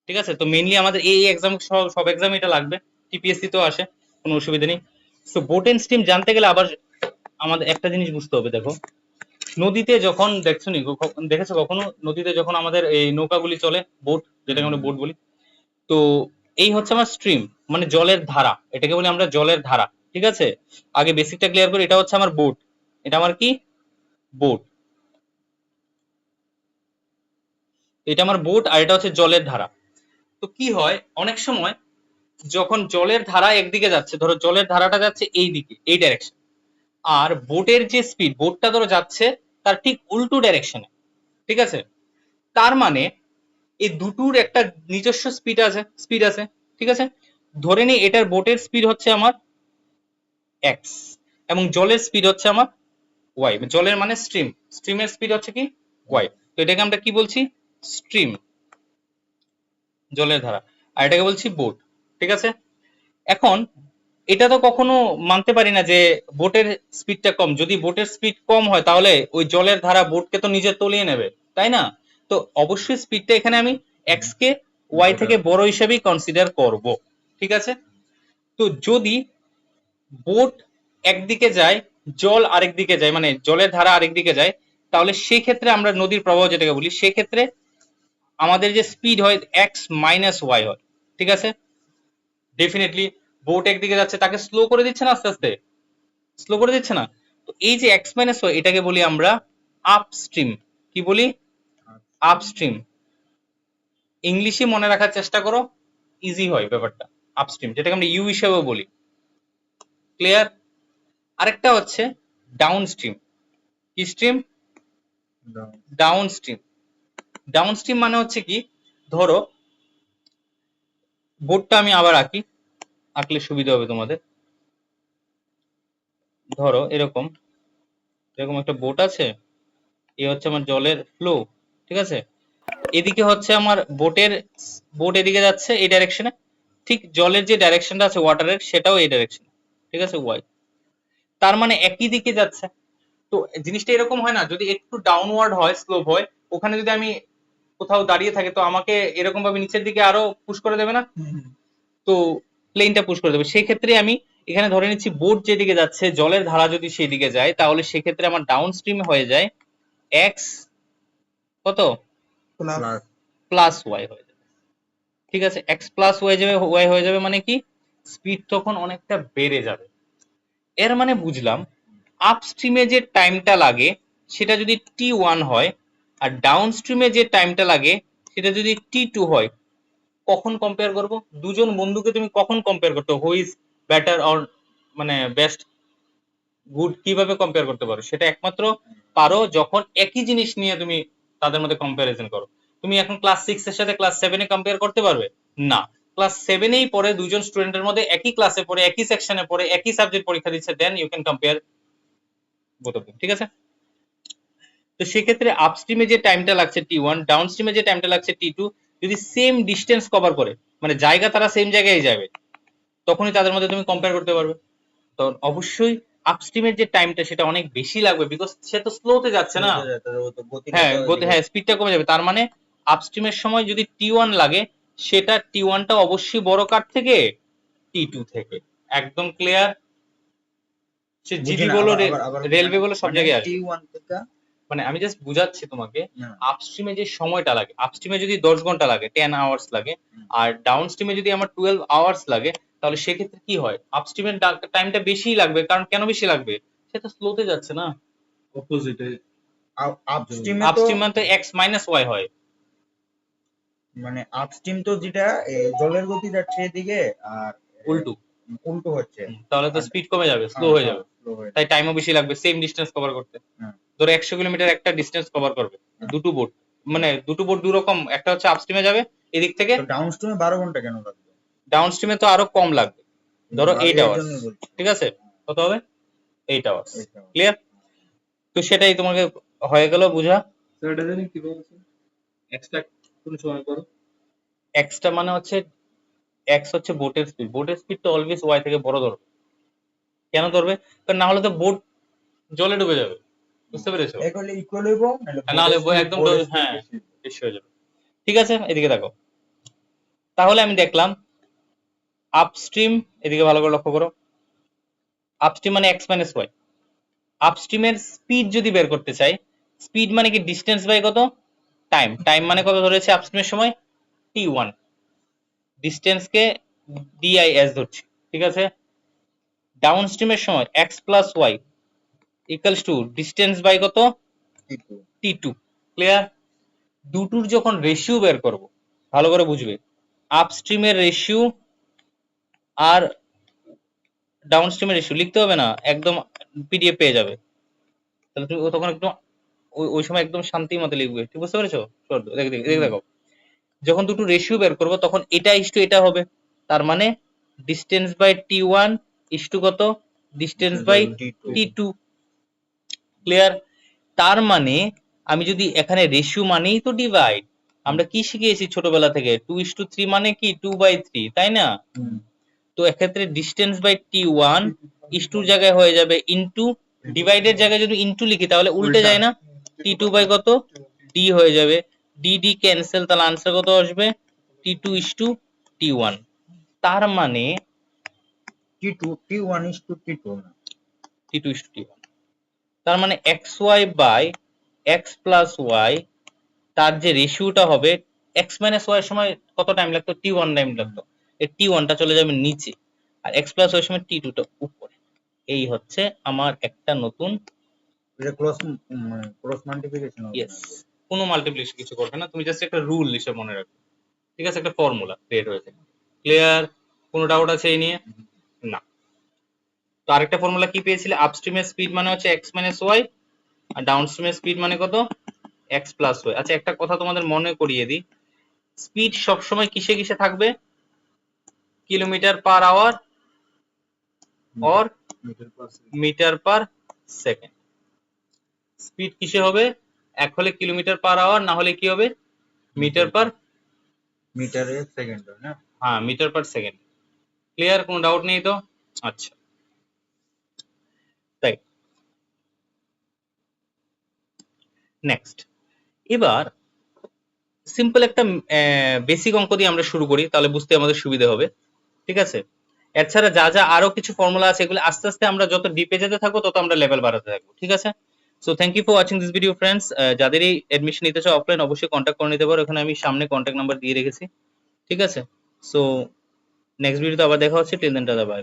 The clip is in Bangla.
ঠিক আছে, তো মেইনলি আমাদের এই এক্সাম সব এক্সাম এটা লাগবে, টিপিএসসি তো আসে, কোনো অসুবিধা নেই। সো বোট এন্ড স্টিম জানতে গেলে আবার আমাদের একটা জিনিস বুঝতে হবে। দেখো নদীতে যখন দেখছো নি, দেখেছো কখনো নদীতে যখন আমাদের এই নৌকাগুলি চলে, বোট, যেটাকে আমরা বোট বলি, তো এই হচ্ছে আমার স্ট্রিম, মানে জলের ধারা, এটাকে বলি আমরা জলের ধারা। ঠিক আছে, আগে বেসিকটা ক্লিয়ার করি। এটা হচ্ছে আমার বোট, এটা আমার কি বোট, এটা আমার বোট, আর এটা হচ্ছে জলের ধারা। তো কি হয় অনেক সময় যখন জলের ধারা একদিকে যাচ্ছে, ধরো জলের ধারাটা যাচ্ছে এই দিকে, এই ডাইরেকশন, আর বোটের যে স্পিড, বোটটা ধরো যাচ্ছে তার ঠিক উল্টো ডাইরেকশনে। ঠিক আছে, তার মানে এই দুটোর একটা নিজস্ব স্পিড আছে। ঠিক আছে, ধরে নি এটার বোটের স্পিড হচ্ছে আমার এক্স, এবং জলের স্পিড হচ্ছে আমার ওয়াই। জলের মানে স্ট্রিম, স্ট্রিমের স্পিড হচ্ছে কি ওয়াই। তো এটাকে আমরা কি বলছি, স্ট্রিম, জলের ধারা, আর এটাকে বলছি বোট। ঠিক আছে, এখন এটা তো কখনো মানতে পারি না যে বোটের স্পিডটা কম। যদি বোটের স্পিড কম হয় তাহলে ওই জলের ধারা বোটকে তো নিজে তলিয়ে নেবে, তাই না? তো অবশ্যই স্পিডটা এখানে আমি এক্স কে ওয়াই থেকে বড় হিসেবেই কনসিডার করব। ঠিক আছে, তো যদি বোট একদিকে যায়, জল আরেক দিকে যায়, মানে জলের ধারা আরেক দিকে যায়, তাহলে সেই ক্ষেত্রে আমরা নদীর প্রবাহ যেটাকে বলি, সেই ক্ষেত্রে আমাদের যে স্পিড হয় এক্স মাইনাস ওয়াই হয়। ঠিক আছে, ডেফিনেটলি বোট একদিকে যাচ্ছে, তাকে স্লো করে দিচ্ছে না, আস্তে আস্তে স্লো করে দিচ্ছে না। তো এই যে এক্স মাইনাস ওয়াই, এটাকে বলি আমরা আপস্ট্রিম। কি বলি, আপস্ট্রিম। ইংলিশে মনে রাখার চেষ্টা করো, ইজি হয় ব্যাপারটা। আপস্ট্রিম, যেটাকে আমরা ইউ হিসেবেও বলি। ক্লিয়ার? আরেকটা হচ্ছে ডাউন স্ট্রিম। কি stream? Down stream. Down stream মানে হচ্ছে কি, ধরো বোর্ডটা আমি আবার আঁকি, আঁকলে সুবিধা হবে তোমাদের। ধরো এরকম এরকম একটা বোট আছে, এ হচ্ছে আমার জলের ফ্লো। ঠিক আছে, এদিকে হচ্ছে আমার বোট এদিকে যাচ্ছে এই ডাইরেকশনে, ঠিক জলের যে ডাইরেকশনটা আছে ওয়াটারের, সেটাও এই ডাইরেকশনে। ঠিক আছে, ওয়াই। তার মানে একই দিকে যাচ্ছে। তো জিনিসটা এরকম হয় না, যদি একটু ডাউনওয়ার্ড হয়, স্লোপ হয়, ওখানে যদি আমি কোথাও দাঁড়িয়ে থাকে, তো আমাকে এরকম ভাবে নিচের দিকে আরো পুশ করে দেবে না? তো প্লেনটা পুশ করে দেবে। সেই ক্ষেত্রে আমি এখানে ধরে নিচ্ছি বোট যেদিকে যাচ্ছে, জলের ধারা যদি সেই দিকে যায়, তাহলে সেক্ষেত্রে আমার ডাউন স্ট্রিম হয়ে যায় এক্স কত প্লাস ওয়াই হয়ে যাবে। ঠিক আছে, এক্স প্লাস ওয়াই হয়ে যাবে, মানে কি স্পিড তখন অনেকটা বেড়ে যাবে। এর মানে বুঝলাম আপস্ট্রিমে যে টাইমটা লাগে সেটা যদি টি1 হয়, আর ডাউন স্ট্রিমে যে টাইমটা লাগে সেটা যদি টি2 হয়, কখন কম্পেয়ার করব? দুজন বন্ধুকে তুমি কখন কম্পেয়ার করতে, হু ইজ বেটার অর মানে বেস্ট, গুড, কিভাবে কম্পেয়ার করতে পারো? সেটা একমাত্র পারো যখন একই জিনিস নিয়ে তুমি তাদের মধ্যে কম্পারিজন করো। তুমি এখন ক্লাস 6 এর সাথে ক্লাস 7 এ কম্পেয়ার করতে পারবে না। ক্লাস 7 এই পড়ে দুজন স্টুডেন্টের মধ্যে, একই ক্লাসে পড়ে, একই সেকশনে পড়ে, একই সাবজেক্ট পরীক্ষা দিচ্ছে, then you can compare both of them. ঠিক আছে, তো সেক্ষেত্রে আপস্ট্রিমে যে টাইমটা লাগছে টি1, ডাউন স্ট্রিমে যে টাইমটা লাগছে টি2, যদি সেম ডিস্টেন্স কভার করে, মানে জায়গা তারা সেম জায়গায় যাবে, তখনই তাদের মধ্যে তুমি কম্পেয়ার করতে পারবে। তো অবশ্যই আপস্ট্রিমের যে টাইমটা সেটা অনেক বেশি লাগবে, বিকজ সে তো স্লোতে যাচ্ছে না। হ্যাঁ, গতি, হ্যাঁ, স্পিডটা কমে যাবে। তার মানে আপস্ট্রিমের সময় যদি টি1 লাগে, সেটা টি1টা অবশ্যই বড় কার থেকে, টি2 থেকে। একদম ক্লিয়ার? সে জিডি বলো, রেলওয়ে বলো, সব জায়গায় আসবে। মানে আমি জাস্ট বুঝাচ্ছি তোমাকে, আপস্ট্রিমে যে সময়টা লাগে, আপস্ট্রিমে যদি 10 ঘন্টা লাগে, 10 আওয়ার্স লাগে, আর ডাউন স্ট্রিমে যদি আমার 12 আওয়ার্স লাগে, তাহলে সেক্ষেত্রে কি হয়, আপস্ট্রিমের টাইমটা বেশিই লাগবে। কারণ কেন বেশি লাগবে, সে তো স্লোতে যাচ্ছে না। অপোজিটে আপস্ট্রিম মানে এক্স মাইনাস ওয়াই হয়। মানে আপস্ট্রিম তো যেটা জলের গতি যাচ্ছে এদিকে, আর উল্টো উল্টো হচ্ছে, তাহলে তো স্পিড কমে যাবে, স্লো হয়ে যাবে, তাই টাইমও বেশি লাগবে সেম ডিস্টেন্স কভার করতে। ধরো 100 কিলোমিটার একটা ডিস্টেন্স কভার করবে দুটো বোট, মানে দুটো বোট দু রকম, একটা হচ্ছে আপস্ট্রিমে যাবে এদিক থেকে, ডাউন স্ট্রিমে 12 ঘন্টা কেন লাগবে? ডাউন স্ট্রিমে তো আরো কম লাগবে, ধরো 8 আওয়ার্স। ঠিক আছে, কত হবে, 8 আওয়ার্স। ক্লিয়ার? তো সেটাই তোমাকে হয়ে গেল বুঝা। স্যার এটা জানি কি বলছেন, এক্সট্রা কোন সময় করো? এক্সটা মানে হচ্ছে, এক্স হচ্ছে বোটের স্পিড, বোটের স্পিড তো অলওয়েজ ওয়াই থেকে বড় ধরবে। কেন ধরবে, কারণ না হলে তো বোট জলে ডুবে যাবে। বুঝতে পেরেছো? ইকুয়াল হইব, নাহলে একদম, হ্যাঁ, বেশি হয়ে যাবে। ঠিক আছে, এদিকে দেখো, তাহলে আমি দেখলাম আপস্ট্রিম, এদিকে ভালো করে লক্ষ্য করো, আপস্ট্রিম মানে এক্স মাইনাস ওয়াই। আপস্ট্রিমের স্পিড যদি বের করতে চাই, স্পিড মানে কি ডিস্টেন্স বাই কত টাইম, টাইম মানে কত ধরেছে আপস্ট্রিমের সময় t1, ডিস্টেন্সকে ডিআইএস ধরছি, ঠিক আছে। ডাউনস্ট্রিমের সময় x plus y equals to distance by কত t2, ক্লিয়ার। দুটোর যখন রেশিও বের করব, ভালো করে বুঝবে, আপস্ট্রিমের রেশিও আর ডাউনস্ট্রিমের রেশিও লিখতে হবে না, একদম পিডিএফ পেয়ে যাবে। তাহলে তুমি তখন একদম ওই সময় একদম শান্তি মতো লিখবে, ঠিক বুঝতে পেরেছো? দেখো যখন দুটো রেশিও বের করব তখন এটা ইস্টু এটা হবে, তার মানে ডিস্টেন্স বাই t1 ইস্টু কত ডিস্টেন্স বাই t2, ক্লিয়ার। তার মানে আমি যদি এখানে রেশিও মানেই তো ডিভাইড, আমরা কি শিখেছি ছোটবেলা থেকে 2:3 মানে কি 2/3, তাই না? তো এক্ষেত্রে ডিস্টেন্স বাই t1 ইস্টুর জায়গায় হয়ে যাবে ইনটু, ডিভাইডের জায়গায় যদি ইনটু লিখি তাহলে উল্টে যায় না, t2 বাই কত d হয়ে যাবে, d d ক্যান্সেল, তাহলে আনসার কত আসবে t2 ইস্টু t1। তার মানে t1 is to t2 না, t2 ইস্টু t1, তার মানে xy বাই x প্লাস y, তার যে রেশিওটা হবে x মাইনাস y এর সময় কত টাইম লাগতো t1 টাইম লাগতো, এই t1 টা চলে যাবে নিচে আর x প্লাস y এর সময় t2 টা উপরে। এই হচ্ছে আমার একটা নতুন, এটা ক্রস মাল্টিপ্লিকেশন হবে ইয়েস, না। কোনো মাল্টিপ্লিকেশন কিছু করবে না, তুমি জাস্ট একটা রুল হিসেবে মনে রাখবে, ঠিক আছে, একটা ফর্মুলা ক্রিয়েট হয়েছে, ক্লিয়ার। কোনো ডাউট আছে এই নিয়ে? না। তো আরেকটা ফর্মুলা কি পেয়েছিলে, আপস্ট্রিমের স্পিড মানে হচ্ছে x মাইনাস ওয়াই আর ডাউনস্ট্রিমের স্পিড মানে কত x প্লাস ওয়াই। আচ্ছা একটা কথা তোমাদের মনে করিয়ে দিই, স্পিড সবসময় কিসে কিসে থাকবে, kilometre per hour or metre per second. Speed কিসে হবে, এক হলে কিলোমিটার পার আওয়ার, না হলে কি হবে মিটার পার, মিটারে সেকেন্ড না। হ্যাঁ মিটার পার সেকেন্ড, ক্লিয়ার, কোনো ডাউট নেই তো? আচ্ছা তাই নেক্সট, এবার সিম্পল একটা বেসিক অঙ্ক দিয়ে আমরা শুরু করি, তাহলে বুঝতে আমাদের সুবিধা হবে, ঠিক আছে। এছাড়া যা যা আরো কিছু ফর্মুলা আছে এগুলো আস্তে আস্তে আমরা যত ডিপে যেতে থাকবো তত আমরা লেভেল বাড়াতে থাকবো, ঠিক আছে। So thank you for watching this video friends. যাদেরই এডমিশন নিতে চাও অফলাইন অবশ্যই কন্ট্যাক্ট করে নিতে পারো, এখানে আমি সামনে কন্ট্যাক্ট নাম্বার দিয়ে রেখেছি, ঠিক আছে। সো নেক্সট ভিডিওতে আবার দেখা হচ্ছে, টিল দেন টাটা, বাই।